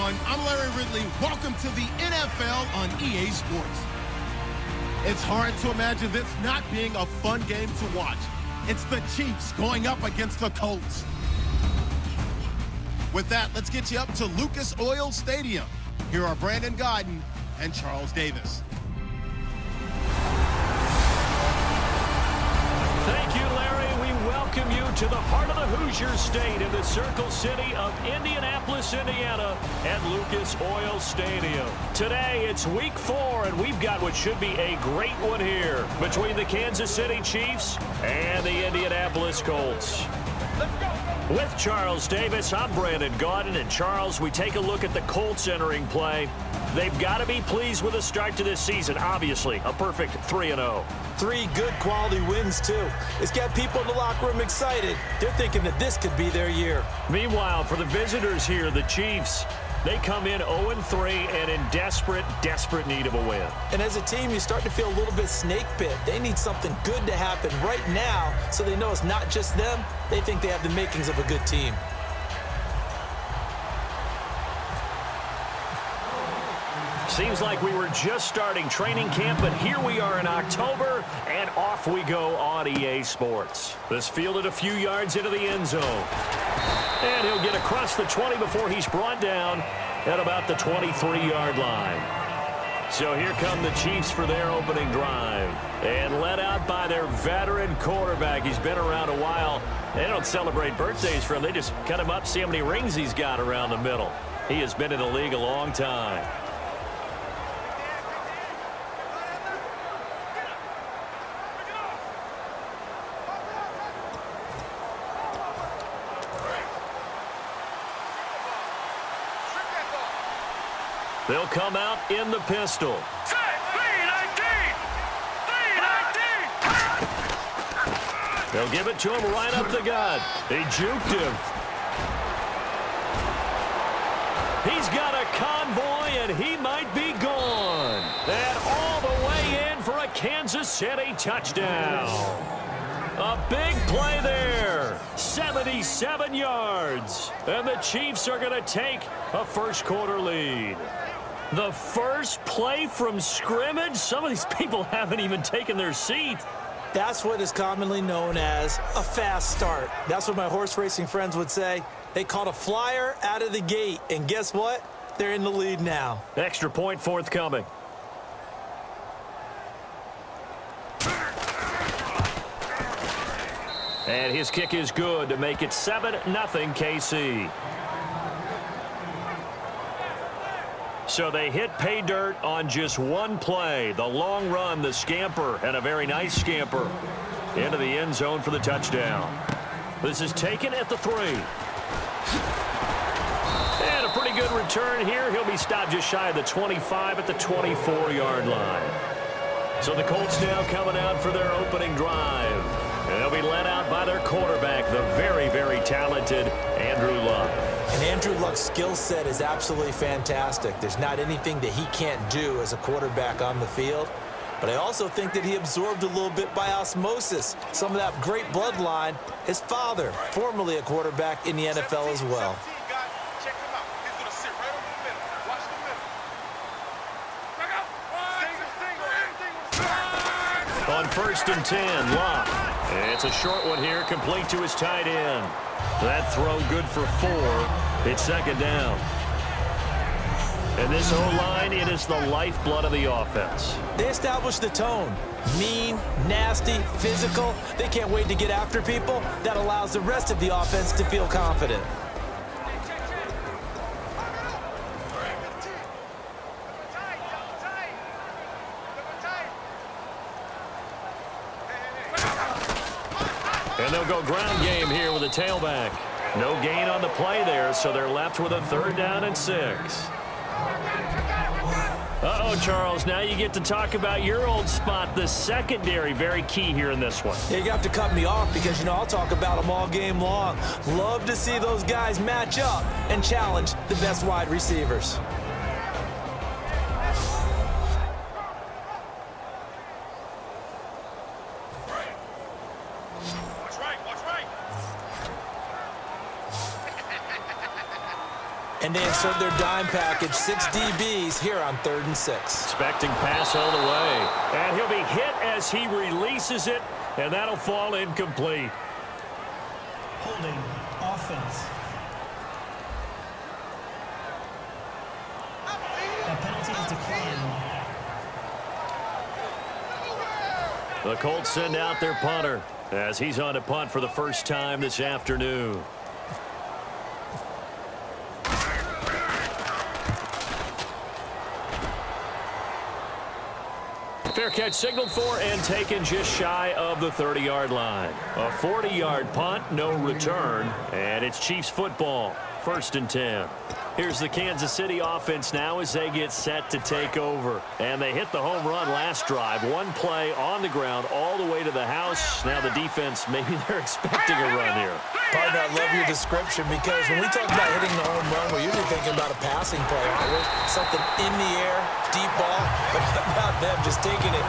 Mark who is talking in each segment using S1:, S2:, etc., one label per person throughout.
S1: everyone. I'm Larry Ridley. Welcome to the NFL on EA Sports. It's hard to imagine this not being a fun game to watch. It's the Chiefs going up against the Colts. With that, let's get you up to Lucas Oil Stadium. Here are Brandon Gaudin and Charles Davis.
S2: Thank you, Larry. We welcome you to the heart of the Hoosier State in the Circle City of Indianapolis, Indiana at Lucas Oil Stadium. Today, it's week 4, and we've got what should be a great one here between the Kansas City Chiefs and the Indianapolis Colts.
S3: Let's go.
S2: With Charles Davis, I'm Brandon Gaudin, and Charles, we take a look at the Colts entering play. They've got to be pleased with the start to this season, obviously. A perfect 3-0.
S4: 3 good quality wins, too. It's got people in the locker room excited. They're thinking that this could be their year.
S2: Meanwhile, for the visitors here, the Chiefs, they come in 0-3 and in desperate, desperate need of a win.
S4: And as a team, you start to feel a little bit snake bit. They need something good to happen right now so they know it's not just them. They think they have the makings of a good team.
S2: Seems like we were just starting training camp, but here we are in October, and off we go on EA Sports. This fielded a few yards into the end zone. And he'll get across the 20 before he's brought down at about the 23-yard line. So here come the Chiefs for their opening drive. And led out by their veteran quarterback. He's been around a while. They don't celebrate birthdays for him. They just cut him up, see how many rings he's got around the middle. He has been in the league a long time. They'll come out in the pistol. They'll give it to him right up the gut. They juked him. He's got a convoy, and he might be gone. And all the way in for a Kansas City touchdown. A big play there. 77 yards. And the Chiefs are going to take a first-quarter lead. The first play from scrimmage? Some of these people haven't even taken their seat.
S4: That's what is commonly known as a fast start. That's what my horse racing friends would say. They caught a flyer out of the gate, and guess what? They're in the lead now.
S2: Extra point forthcoming. And his kick is good to make it 7-0 KC. So they hit pay dirt on just one play. The long run, the scamper, and a very nice scamper into the end zone for the touchdown. This is taken at the 3. And a pretty good return here. He'll be stopped just shy of the 25 at the 24-yard line. So the Colts now coming out for their opening drive. And they'll be led out by their quarterback, the very, very talented Andrew Luck.
S4: And Andrew Luck's skill set is absolutely fantastic. There's not anything that he can't do as a quarterback on the field. But I also think that he absorbed a little bit by osmosis some of that great bloodline. His father, formerly a quarterback in the NFL as well.
S2: On 1st and 10, Luck. It's a short one here, complete to his tight end. That throw good for 4. It's second down. And this O-line, it is the lifeblood of the offense.
S4: They establish the tone. Mean, nasty, physical. They can't wait to get after people. That allows the rest of the offense to feel confident.
S2: And they'll go ground game here with a tailback. No gain on the play there, so they're left with a 3rd down and 6. Uh-oh, Charles, now you get to talk about your old spot, the secondary, very key here in this one.
S4: You have to cut me off because, you know, I'll talk about them all game long. Love to see those guys match up and challenge the best wide receivers. And they insert their dime package, 6 DBs here on 3rd and 6.
S2: Expecting pass all the way. And he'll be hit as he releases it, and that'll fall incomplete.
S3: Holding offense. That penalty is declined.
S2: The Colts send out their punter as he's on to punt for the first time this afternoon. Fair catch signaled for and taken just shy of the 30-yard line. A 40-yard punt, no return, and it's Chiefs football, 1st and 10. Here's the Kansas City offense now as they get set to take over. And they hit the home run last drive. One play on the ground all the way to the house. Now the defense, maybe they're expecting a run here.
S4: Partner, I love your description because when we talk about hitting the home run, we're usually thinking about a passing play, aren't we? Something in the air, deep ball, but how about them just taking it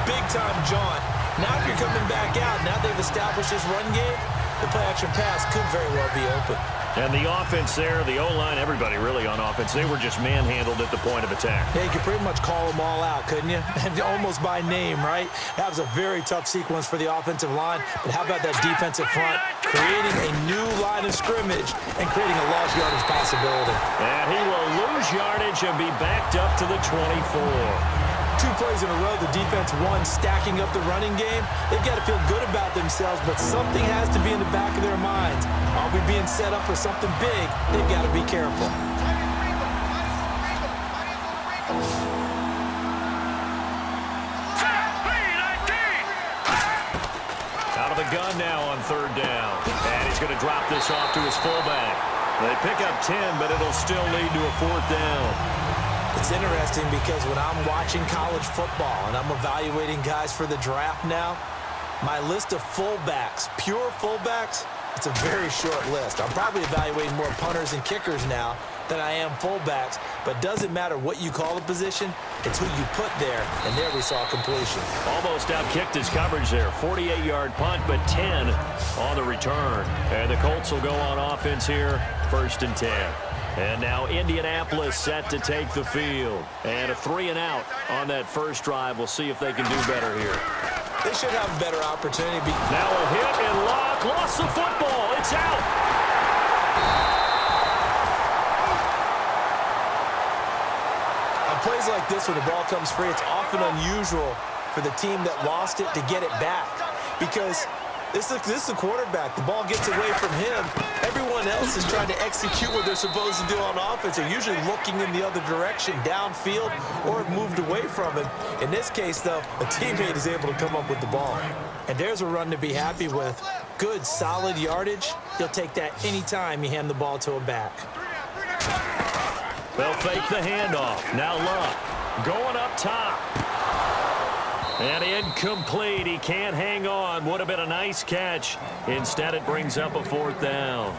S4: big-time jaunt. Now if you're coming back out, now they've established this run game, the play-action pass could very well be open.
S2: And the offense there, the O-line, everybody really on offense, they were just manhandled at the point of attack.
S4: Yeah, you could pretty much call them all out, couldn't you? Almost by name, right? That was a very tough sequence for the offensive line. But how about that defensive front creating a new line of scrimmage and creating a lost yardage possibility?
S2: And he will lose yardage and be backed up to the 24.
S4: 2 plays in a row, the defense won, stacking up the running game. They've got to feel good about themselves, but something has to be in the back of their minds. Are we being set up for something big? They've got to be careful.
S2: Out of the gun now on 3rd down. And he's going to drop this off to his fullback. They pick up 10, but it'll still lead to a 4th down.
S4: It's interesting because when I'm watching college football and I'm evaluating guys for the draft now, my list of fullbacks, pure fullbacks, it's a very short list. I'm probably evaluating more punters and kickers now than I am fullbacks, but doesn't matter what you call a position, it's who you put there, and there we saw completion.
S2: Almost outkicked his coverage there. 48-yard punt, but 10 on the return. And the Colts will go on offense here, 1st and 10. And now Indianapolis set to take the field. And a 3-and-out on that first drive. We'll see if they can do better here.
S4: They should have a better opportunity.
S2: Now a hit and Locke lost the football. It's out.
S4: On plays like this where the ball comes free, it's often unusual for the team that lost it to get it back. Because this is the quarterback. The ball gets away from him. Everyone else is trying to execute what they're supposed to do on offense. They're usually looking in the other direction, downfield, or have moved away from him. In this case, though, a teammate is able to come up with the ball. And there's a run to be happy with. Good, solid yardage. You'll take that anytime you hand the ball to a back.
S2: They'll fake the handoff. Now Luck going up top. And incomplete. He can't hang on. Would have been a nice catch. Instead, it brings up a 4th down.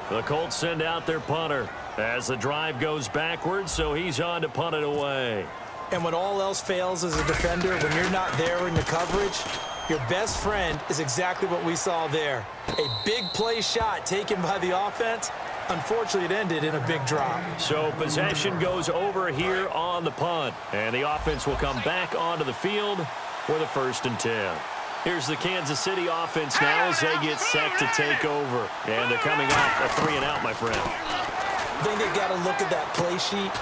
S2: The Colts send out their punter as the drive goes backwards, so he's on to punt it away.
S4: And when all else fails as a defender, when you're not there in the coverage, your best friend is exactly what we saw there. A big play shot taken by the offense. Unfortunately, it ended in a big drop.
S2: So possession goes over here on the punt. And the offense will come back onto the field with a 1st and 10. Here's the Kansas City offense now as they get set to take over. And they're coming off a 3-and-out, my friend.
S4: I think they've got to look at that play sheet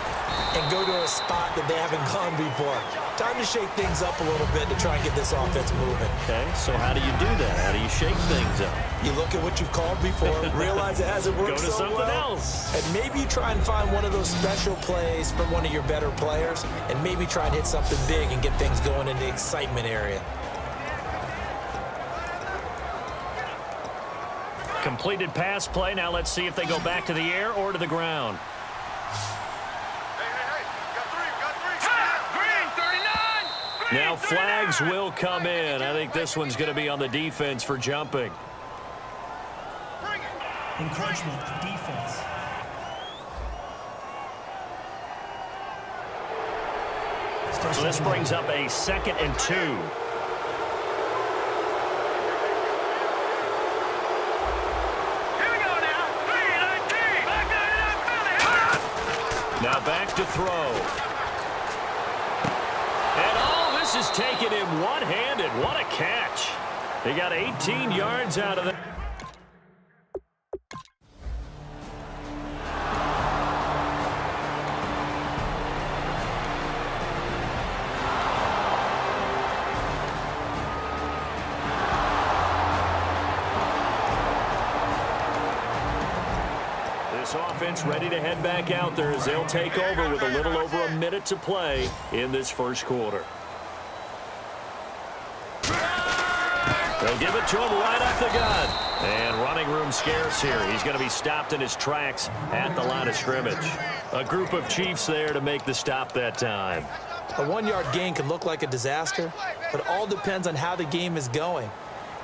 S4: and go to a spot that they haven't gone before. Time to shake things up a little bit to try and get this offense moving.
S2: Okay, so how do you do that? How do you shake things up?
S4: You look at what you've called before, realize it hasn't worked
S2: Go to
S4: so
S2: something
S4: well,
S2: else.
S4: and maybe you try and find one of those special plays from one of your better players, and maybe try and hit something big and get things going in the excitement area.
S2: Completed pass play. Now let's see if they go back to the air or to the ground. Now flags will come in. I think this one's going to be on the defense for jumping.
S3: Encroachment, defense.
S2: So this brings up a 2nd and 2. Now back to throw. And oh, this is taken in one-handed. What a catch. He got 18 yards out of that. Offense ready to head back out there as they'll take over with a little over a minute to play in this first quarter. They'll give it to him right up the gut. And running room scarce here. He's going to be stopped in his tracks at the line of scrimmage. A group of Chiefs there to make the stop that time.
S4: A one-yard gain can look like a disaster, but it all depends on how the game is going.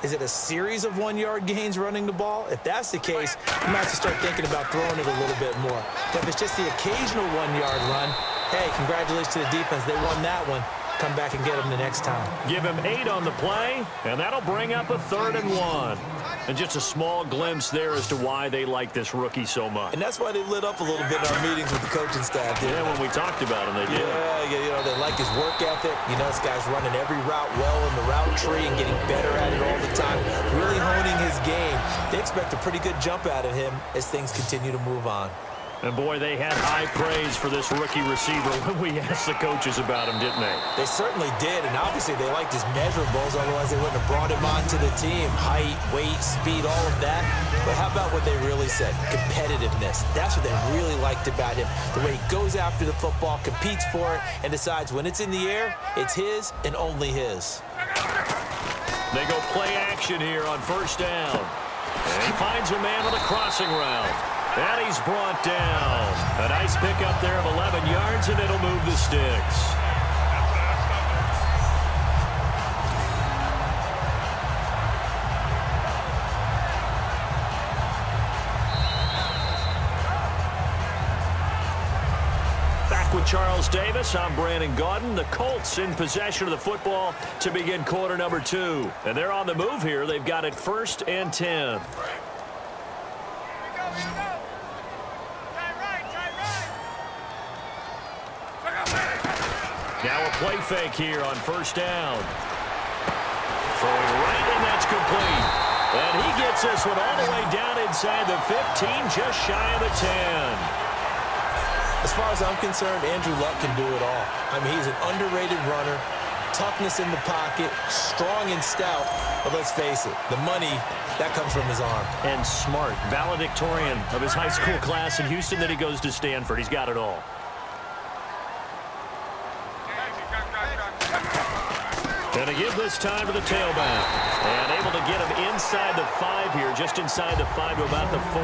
S4: Is it a series of one-yard gains running the ball? If that's the case, you might have to start thinking about throwing it a little bit more. But if it's just the occasional one-yard run, hey, congratulations to the defense. They won that one. Come back and get them the next time.
S2: Give him 8 on the play, and that'll bring up a 3rd and 1. And just a small glimpse there as to why they like this rookie so much.
S4: And that's why they lit up a little bit in our meetings with the coaching staff.
S2: Yeah, when we talked about him, they did.
S4: Yeah, they like his work ethic. You know, this guy's running every route well in the route tree and getting better at it all the time, really honing his game. They expect a pretty good jump out of him as things continue to move on.
S2: And, boy, they had high praise for this rookie receiver when we asked the coaches about him, didn't they?
S4: They certainly did, and obviously they liked his measurables, otherwise they wouldn't have brought him onto the team. Height, weight, speed, all of that. But how about what they really said? Competitiveness. That's what they really liked about him. The way he goes after the football, competes for it, and decides when it's in the air, it's his and only his.
S2: They go play action here on first down. And he finds a man on the crossing route. And he's brought down. A nice pickup there of 11 yards, and it'll move the sticks. Back with Charles Davis, I'm Brandon Gaudin. The Colts in possession of the football to begin quarter number 2. And they're on the move here. They've got it 1st and 10. Now a play fake here on first down. Throwing right, and that's complete. And he gets this one all the way down inside the 15, just shy of the 10.
S4: As far as I'm concerned, Andrew Luck can do it all. I mean, he's an underrated runner, toughness in the pocket, strong and stout. But let's face it, the money, that comes from his arm.
S2: And smart, valedictorian of his high school class in Houston, then he goes to Stanford. He's got it all. Going to give this time to the tailback. And able to get him inside the 5 here, just inside the 5 to about the 4.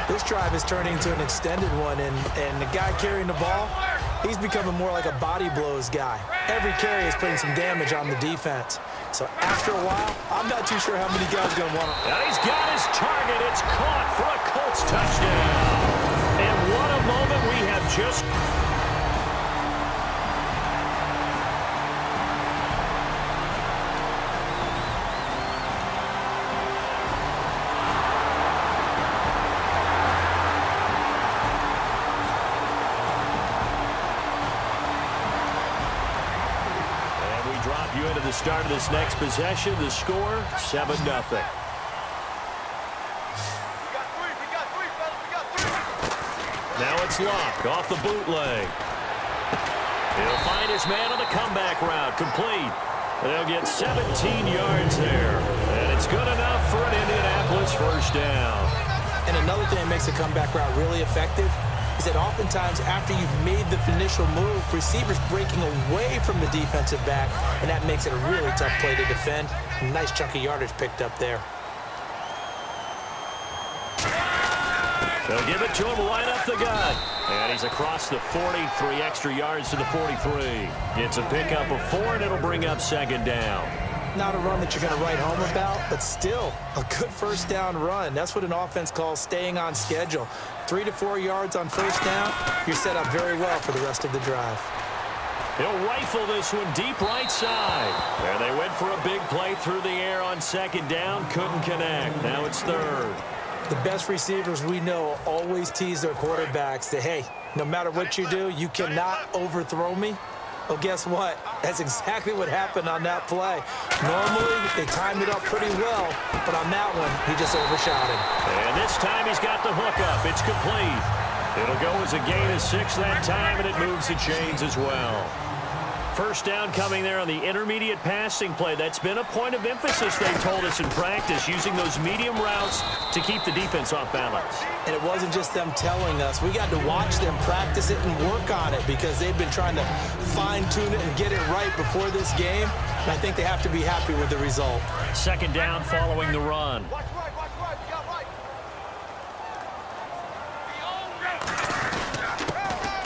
S4: This drive is turning into an extended one, and the guy carrying the ball, he's becoming more like a body blows guy. Every carry is putting some damage on the defense. So after a while, I'm not too sure how many guys are going to want to.
S2: And he's got his target. It's caught for a Colts touchdown. And what a moment we have just... you into the start of this next possession. The score, 7-0. Now it's Luck off the bootleg. He'll find his man on the comeback route. Complete. They'll get 17 yards there. And it's good enough for an Indianapolis first down.
S4: And another thing that makes the comeback route really effective is that oftentimes after you've made the initial move, receivers breaking away from the defensive back, and that makes it a really tough play to defend. A nice chunk of yardage picked up there.
S2: They'll give it to him right up the gut. And he's across the 40, 3 extra yards to the 43. It's a pickup of 4, and it'll bring up 2nd down.
S4: Not a run that you're going to write home about, but still a good first down run. That's what an offense calls staying on schedule. 3 to 4 yards on first down, you're set up very well for the rest of the drive.
S2: He'll rifle this one deep right side. There they went for a big play through the air on 2nd down. Couldn't connect. Now it's 3rd.
S4: The best receivers we know always tease their quarterbacks that, hey, no matter what you do, you cannot overthrow me. Well, guess what? That's exactly what happened on that play. Normally, they timed it up pretty well, but on that one, he just overshot him.
S2: And this time he's got the hook up. It's complete. It'll go as a gain of 6 that time, and it moves the chains as well. First down coming there on the intermediate passing play. That's been a point of emphasis, they told us in practice, using those medium routes to keep the defense off balance.
S4: And it wasn't just them telling us. We got to watch them practice it and work on it because they've been trying to fine-tune it and get it right before this game. And I think they have to be happy with the result.
S2: Second down following the run.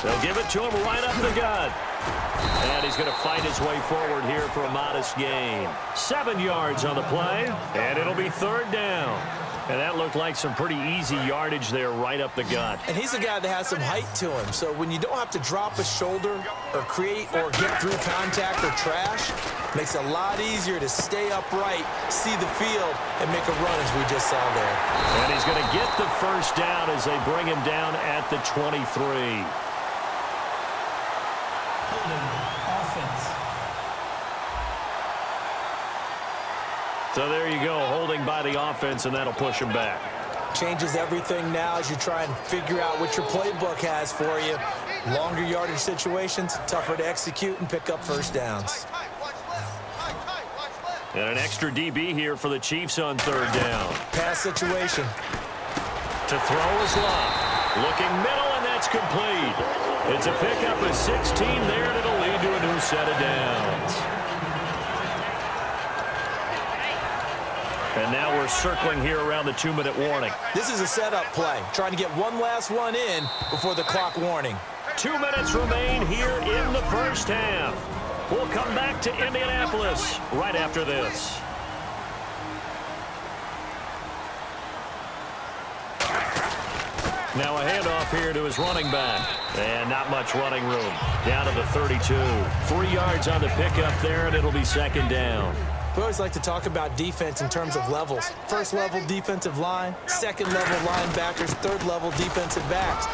S2: They'll give it to him right up the gut. And he's going to fight his way forward here for a modest gain. 7 yards on the play, and it'll be third down. And that looked like some pretty easy yardage there right up the gut.
S4: And he's a guy that has some height to him. So when you don't have to drop a shoulder or create or get through contact or trash, it makes it a lot easier to stay upright, see the field, and make a run as we just saw there.
S2: And he's going to get the first down as they bring him down at the 23.
S3: Offense.
S2: So there you go, holding by the offense, and that'll push him back.
S4: Changes everything now as you try and figure out what your playbook has for you. Longer yardage situations, tougher to execute and pick up first downs.
S2: And an extra DB here for the Chiefs on third down.
S4: Pass situation.
S2: To throw is Love. Looking middle, and that's complete. It's a pickup of 16 there, and it'll lead to a new set of downs. And now we're circling here around the 2-minute warning.
S4: This is a setup play, trying to get one last one in before the clock warning.
S2: 2 minutes remain here in the first half. We'll come back to Indianapolis right after this. Now a handoff here to his running back. And not much running room. Down to the 32. 3 yards on the pickup there, and it'll be second down.
S4: We always like to talk about defense in terms of levels. First level defensive line, second level linebackers, third level defensive backs.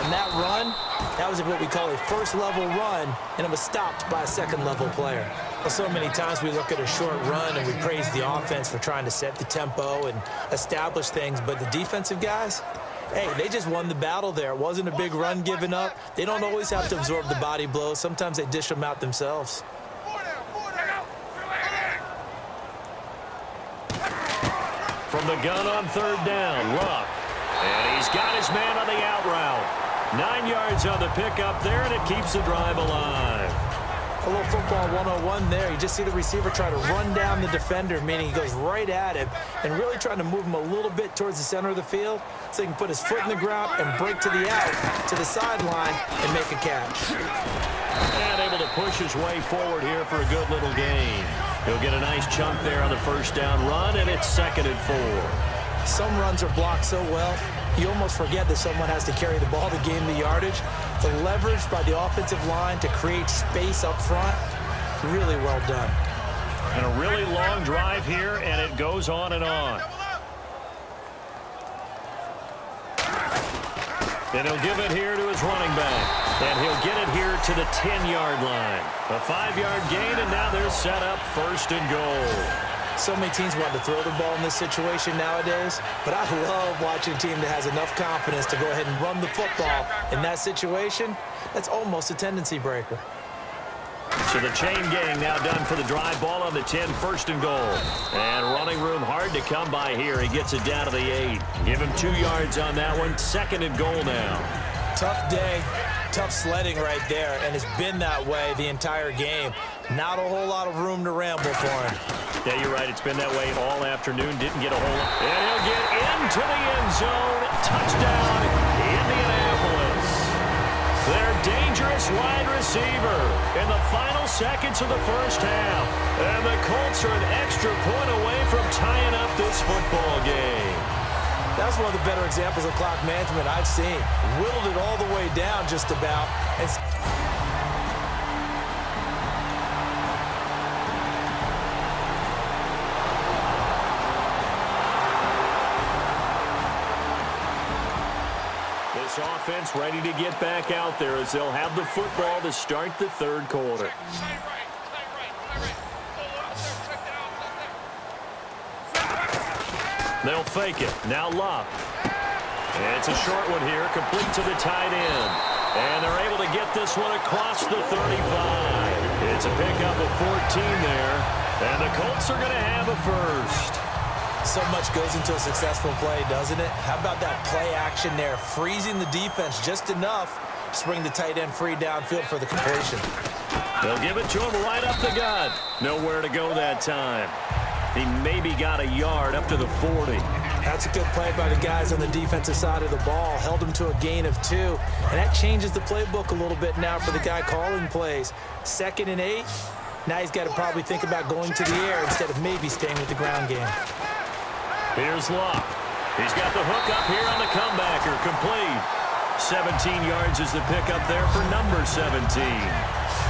S4: On that run, that was what we call a first level run, and it was stopped by a second level player. Well, so many times we look at a short run and we praise the offense for trying to set the tempo and establish things, but the defensive guys, hey, they just won the battle there. It wasn't a big run given up. They don't always have to absorb the body blows. Sometimes they dish them out themselves.
S2: From the gun on third down, Ruck. And he's got his man on the out route. 9 yards on the pickup there, and it keeps the drive alive.
S4: A little football 101 there. You just see the receiver try to run down the defender, meaning he goes right at him and really trying to move him a little bit towards the center of the field so he can put his foot in the ground and break to the out, to the sideline, and make a catch.
S2: And able to push his way forward here for a good little gain. He'll get a nice chunk there on the first down run, and it's 2nd and 4.
S4: Some runs are blocked so well, you almost forget that someone has to carry the ball to gain the yardage. The leverage by the offensive line to create space up front, really well done.
S2: And a really long drive here, and it goes on and on. And he'll give it here to his running back. And he'll get it here to the 10-yard line. A 5-yard gain, and now they're set up 1st and goal.
S4: So many teams want to throw the ball in this situation nowadays, but I love watching a team that has enough confidence to go ahead and run the football in that situation. That's almost a tendency breaker.
S2: So the chain gang now done for the drive. Ball on the 10, 1st and goal. And running room hard to come by here. He gets it down to the 8. Give him 2 yards on that one. 2nd and goal now.
S4: Tough day, tough sledding right there, and it's been that way the entire game. Not a whole lot of room to ramble for him.
S2: Yeah, you're right. It's been that way all afternoon. Didn't get a whole lot. And he'll get into the end zone. Touchdown, Indianapolis. Their dangerous wide receiver in the final seconds of the first half. And the Colts are an extra point away from tying up this football game.
S4: That's one of the better examples of clock management I've seen. Whittled it all the way down just about. And
S2: offense ready to get back out there as they'll have the football to start the third quarter. They'll fake it. Now Love. And it's a short one here, complete to the tight end. And they're able to get this one across the 35. It's a pickup of 14 there. And the Colts are going to have a first.
S4: So much goes into a successful play, doesn't it? How about that play action there, freezing the defense just enough to bring the tight end free downfield for the completion.
S2: They'll give it to him right up the gut. Nowhere to go that time. He maybe got a yard up to the 40.
S4: That's a good play by the guys on the defensive side of the ball. Held him to a gain of 2. And that changes the playbook a little bit now for the guy calling plays. 2nd and 8. Now he's got to probably think about going to the air instead of maybe staying with the ground game.
S2: Here's Locke. He's got the hook up here on the comebacker. Complete. 17 yards is the pickup there for number 17.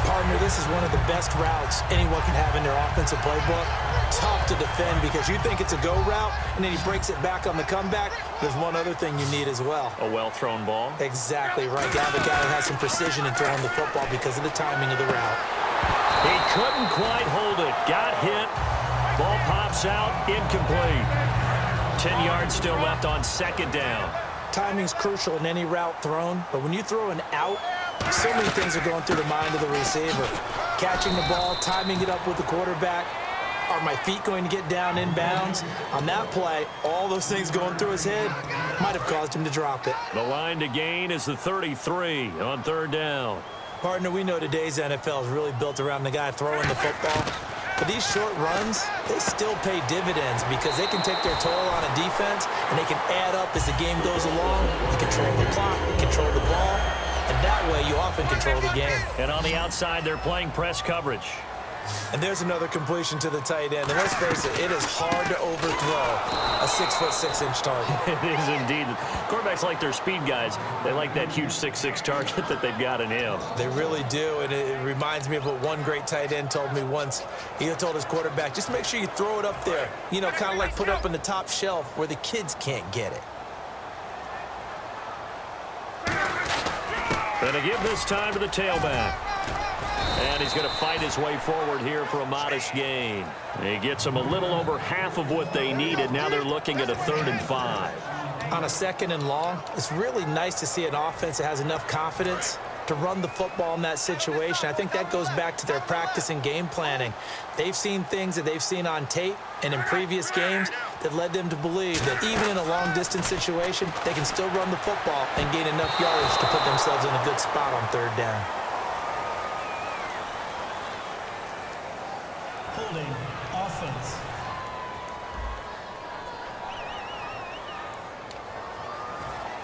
S4: Partner, this is one of the best routes anyone can have in their offensive playbook. Tough to defend because you think it's a go route, and then he breaks it back on the comeback. There's one other thing you need as well.
S2: A well-thrown ball.
S4: Exactly right. You have a guy who has some precision in throwing the football because of the timing of the route.
S2: He couldn't quite hold it. Got hit. Ball pops out. Incomplete. 10 yards still left on 2nd down. Timing's crucial in any route thrown, but when you throw an out, so many things are going through the mind of the receiver. Catching the ball, timing it up with the quarterback. Are my feet going to get down in bounds? On that play, all those things going through his head might have caused him to drop it. The line to gain is the 33 on 3rd down.
S4: Partner, we know today's NFL is really built around the guy throwing the football. But these short runs, they still pay dividends because they can take their toll on a defense and they can add up as the game goes along. You control the clock, you control the ball, and that way you often control the game.
S2: And on the outside, they're playing press coverage.
S4: And there's another completion to the tight end. And let's face it, it is hard to overthrow a 6'6" target.
S2: It is indeed. Quarterbacks like their speed guys. They like that huge 6'6" target that they've got in him.
S4: They really do, and it reminds me of what one great tight end told me once. He told his quarterback, just make sure you throw it up there. You know, kind of like put it up on the top shelf where the kids can't get it.
S2: Going to give this time to the tailback. And he's going to fight his way forward here for a modest gain. He gets them a little over half of what they needed. Now they're looking at a 3rd and 5.
S4: On a 2nd and long, it's really nice to see an offense that has enough confidence to run the football in that situation. I think that goes back to their practice and game planning. They've seen things that they've seen on tape and in previous games that led them to believe that even in a long-distance situation, they can still run the football and gain enough yardage to put themselves in a good spot on 3rd down.
S3: Holding offense.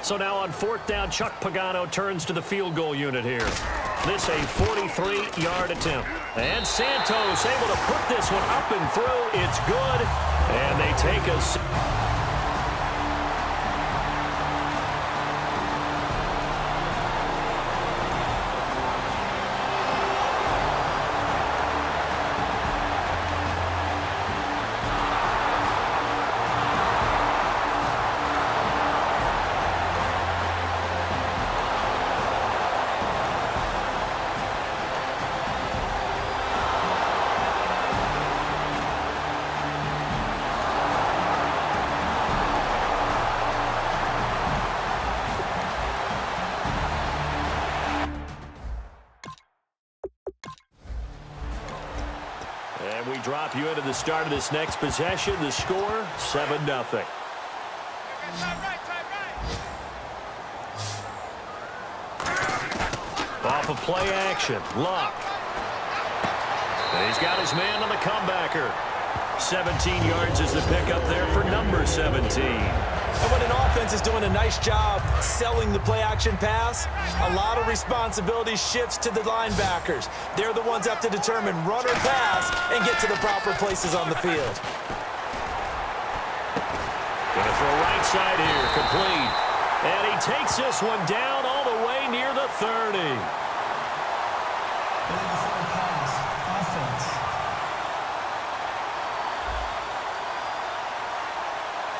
S2: So now on 4th down, Chuck Pagano turns to the field goal unit here. This a 43-yard attempt. And Santos able to put this one up and through. It's good. And they take us. And we drop you into the start of this next possession. The score, 7-0. Off of play action, Luck. And he's got his man on the comebacker. 17 yards is the pickup there for number 17.
S4: And when an offense is doing a nice job selling the play-action pass, a lot of responsibility shifts to the linebackers. They're the ones that have to determine run or pass and get to the proper places on the field.
S2: Gonna throw right side here, complete. And he takes this one down all the way near the 30.
S3: Pass, offense.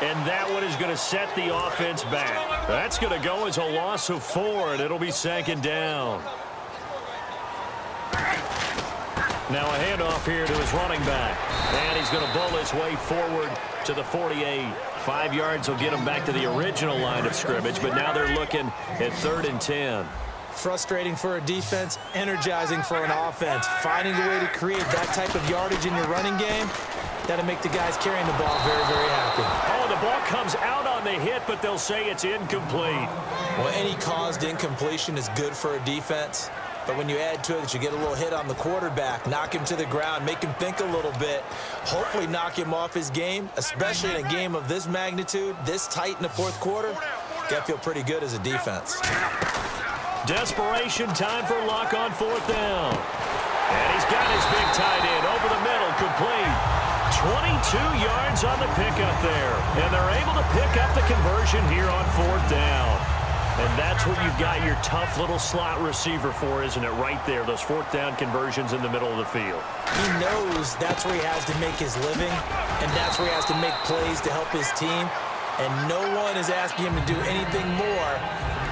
S2: And that one is going to set the offense back. That's going to go as a loss of 4, and it'll be 2nd down. Now a handoff here to his running back. And he's going to bowl his way forward to the 48. 5 yards will get him back to the original line of scrimmage, but now they're looking at 3rd and 10.
S4: Frustrating for a defense, energizing for an offense. Finding a way to create that type of yardage in your running game, that'll make the guys carrying the ball very, very happy.
S2: Oh, the ball comes out on the hit, but they'll say it's incomplete.
S4: Well, any caused incompletion is good for a defense. But when you add to it that you get a little hit on the quarterback, knock him to the ground, make him think a little bit, hopefully knock him off his game, especially in a game of this magnitude, this tight in the 4th quarter, got to feel pretty good as a defense.
S2: Desperation time for Luck on 4th down. And he's got his big tight end over the middle, complete. 22 yards on the pickup there. And they're able to pick up the conversion here on 4th down. And that's what you've got your tough little slot receiver for, isn't it? Right there, those 4th down conversions in the middle of the field.
S4: He knows that's where he has to make his living, and that's where he has to make plays to help his team. And no one is asking him to do anything more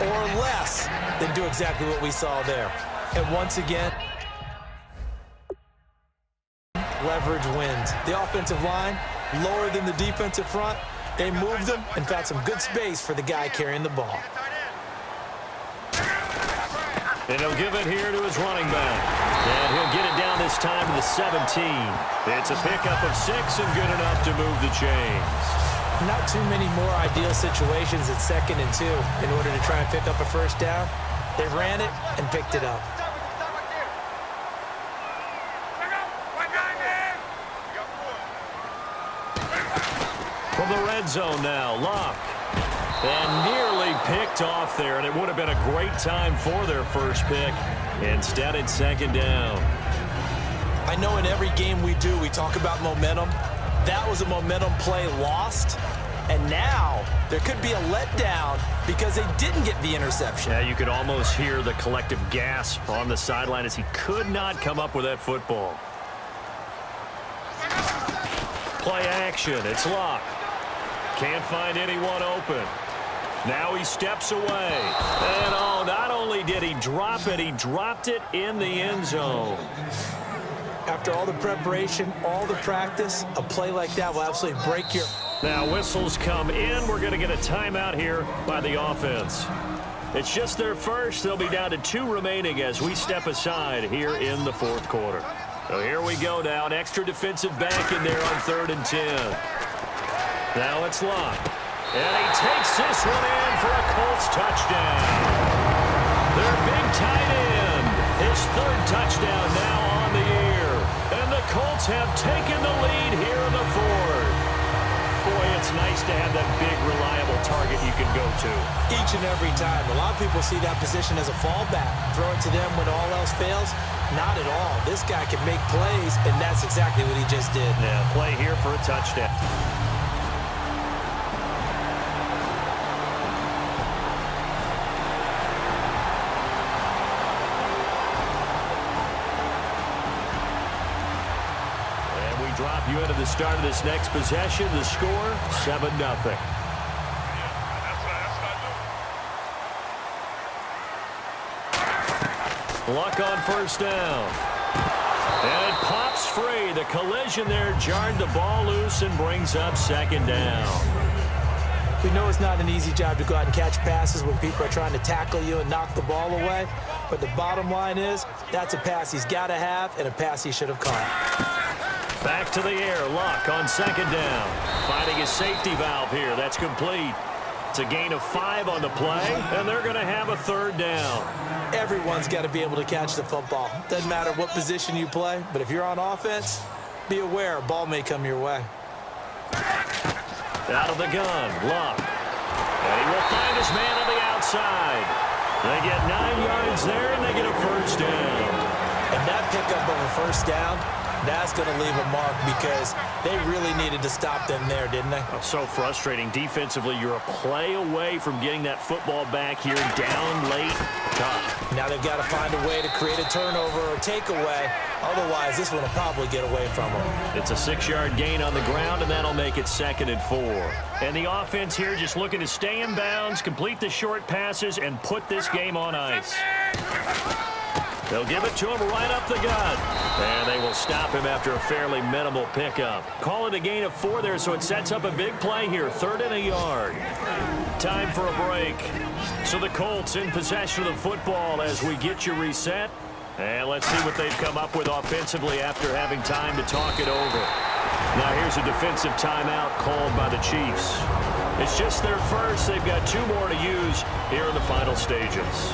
S4: or less than do exactly what we saw there. And once again, leverage wins. The offensive line, lower than the defensive front, they moved them and found some good space for the guy carrying the ball.
S2: And he'll give it here to his running back. And he'll get it down this time to the 17. It's a pickup of 6 and good enough to move the chains.
S4: Not too many more ideal situations at 2nd and 2 in order to try and pick up a 1st down. They ran it and picked it up.
S2: From the red zone now, Luck. And nearly picked off there, and it would have been a great time for their first pick. Instead, it's 2nd down.
S4: I know in every game we do, we talk about momentum. That was a momentum play lost, and now there could be a letdown because they didn't get the interception.
S2: Yeah, you could almost hear the collective gasp on the sideline as he could not come up with that football. Play action, it's Luck. Can't find anyone open. Now he steps away. And oh, not only did he drop it, he dropped it in the end zone.
S4: After all the preparation, all the practice, a play like that will absolutely break your...
S2: Now whistles come in. We're going to get a timeout here by the offense. It's just their first. They'll be down to 2 remaining as we step aside here in the 4th quarter. So here we go now. An extra defensive back in there on 3rd and 10. Now it's Luck. And he takes this one in for a Colts touchdown. Their big tight end. His 3rd touchdown now on the year. And the Colts have taken the lead here in the 4th. Boy, it's nice to have that big, reliable target you can go to.
S4: Each and every time. A lot of people see that position as a fallback. Throw it to them when all else fails. Not at all. This guy can make plays, and that's exactly what he just did.
S2: Yeah, play here for a touchdown. Drop you into the start of this next possession. The score, 7-0. Luck on 1st down. And it pops free. The collision there jarred the ball loose and brings up 2nd down.
S4: We know it's not an easy job to go out and catch passes when people are trying to tackle you and knock the ball away. But the bottom line is, that's a pass he's got to have and a pass he should have caught.
S2: Back to the air, Luck on 2nd down. Finding his safety valve here. That's complete. It's a gain of 5 on the play, and they're going to have a 3rd down.
S4: Everyone's got to be able to catch the football. Doesn't matter what position you play, but if you're on offense, be aware a ball may come your way.
S2: Out of the gun, Luck. And he will find his man on the outside. They get 9 yards there, and they get a 1st down.
S4: And that pickup of a 1st down That's going to leave a mark because they really needed to stop them there, didn't they?
S2: Oh, so frustrating. Defensively, you're a play away from getting that football back here down late. Tough.
S4: Now they've got to find a way to create a turnover or takeaway. Otherwise, this one will probably get away from them.
S2: It's a 6-yard gain on the ground, and that'll make it 2nd and 4. And the offense here just looking to stay in bounds, complete the short passes, and put this game on ice. They'll give it to him right up the gut. And they will stop him after a fairly minimal pickup. Call it a gain of 4 there, so it sets up a big play here. 3rd and a yard. Time for a break. So the Colts in possession of the football as we get you reset. And let's see what they've come up with offensively after having time to talk it over. Now here's a defensive timeout called by the Chiefs. It's just their first. They've got 2 more to use here in the final stages.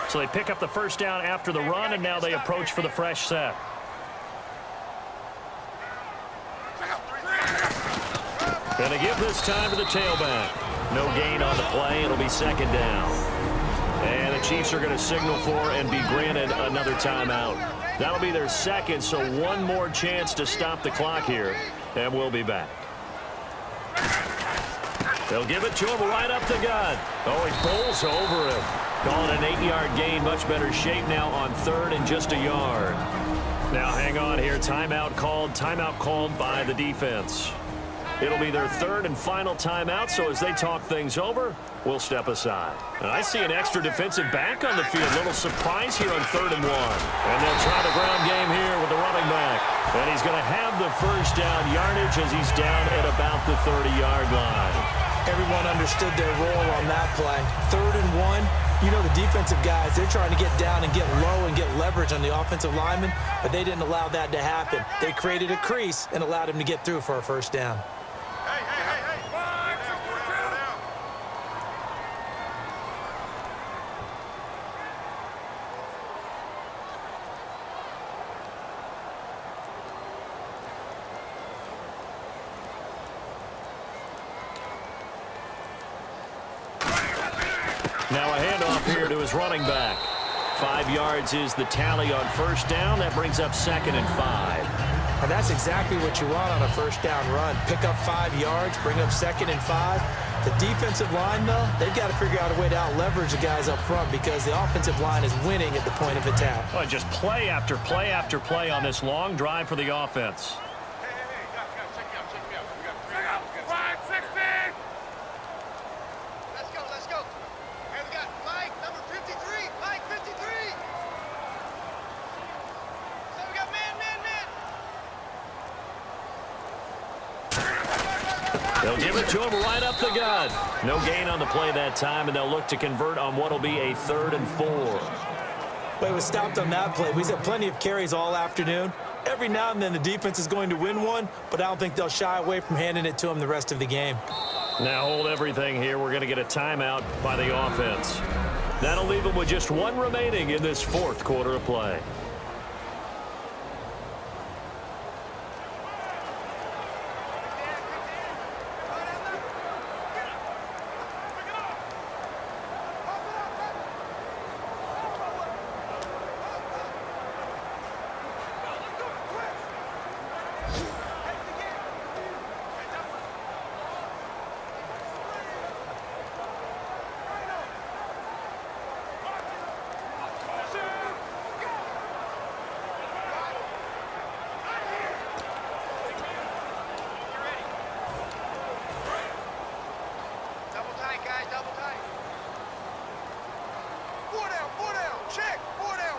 S2: So they pick up the first down after the run, and now they approach for the fresh set. Going to give this time to the tailback. No gain on the play. It'll be 2nd down. And the Chiefs are going to signal for and be granted another timeout. That'll be their 2nd, so 1 more chance to stop the clock here, and we'll be back. They'll give it to him right up the gut. Oh, he bowls over him. Calling an 8-yard gain. Much better shape now on 3rd and just a yard. Now hang on here. Timeout called by the defense. It'll be their 3rd and final timeout, so as they talk things over, we'll step aside. And I see an extra defensive back on the field. Little surprise here on 3rd and 1. And they'll try the ground game here with the running back. And he's going to have the first down yardage as he's down at about the 30-yard line.
S4: Everyone understood their role on that play. 3rd and 1. You know, the defensive guys, they're trying to get down and get low and get leverage on the offensive lineman, but they didn't allow that to happen. They created a crease and allowed him to get through for a first down.
S2: Now a handoff here to his running back. 5 yards is the tally on first down. That brings up 2nd and 5.
S4: And that's exactly what you want on a first down run. Pick up 5 yards, bring up 2nd and 5. The defensive line, though, they've got to figure out a way to out-leverage the guys up front because the offensive line is winning at the point of attack.
S2: Well, just play after play after play on this long drive for the offense. They'll give it to him right up the gut. No gain on the play that time, and they'll look to convert on what will be a 3rd and 4.
S4: Well, he was stopped on that play. We've had plenty of carries all afternoon. Every now and then the defense is going to win one, but I don't think they'll shy away from handing it to him the rest of the game.
S2: Now hold everything here. We're going to get a timeout by the offense. That'll leave them with just 1 remaining in this 4th quarter of play.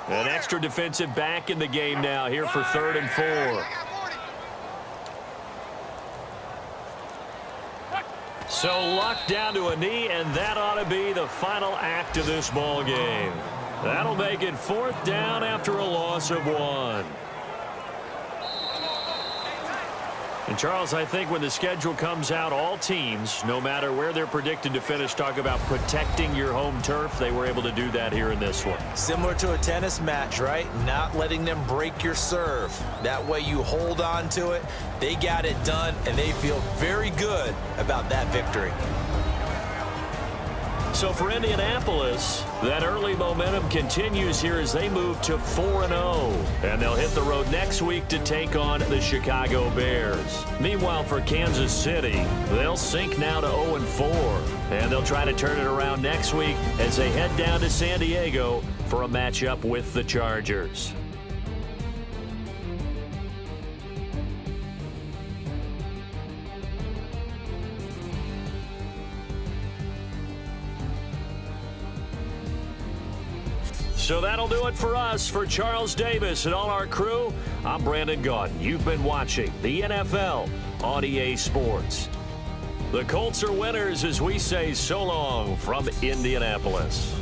S2: An extra defensive back in the game now here for 3rd and 4. So Luck down to a knee, and that ought to be the final act of this ball game. That'll make it 4th down after a loss of 1. And Charles, I think when the schedule comes out, all teams, no matter where they're predicted to finish, talk about protecting your home turf. They were able to do that here in this one.
S4: Similar to a tennis match, right? Not letting them break your serve. That way you hold on to it. They got it done, and they feel very good about that victory.
S2: So for Indianapolis, that early momentum continues here as they move to 4-0. And they'll hit the road next week to take on the Chicago Bears. Meanwhile, for Kansas City, they'll sink now to 0-4. And they'll try to turn it around next week as they head down to San Diego for a matchup with the Chargers. So that'll do it for us. For Charles Davis and all our crew, I'm Brandon Gaudin. You've been watching the NFL on EA Sports. The Colts are winners as we say so long from Indianapolis.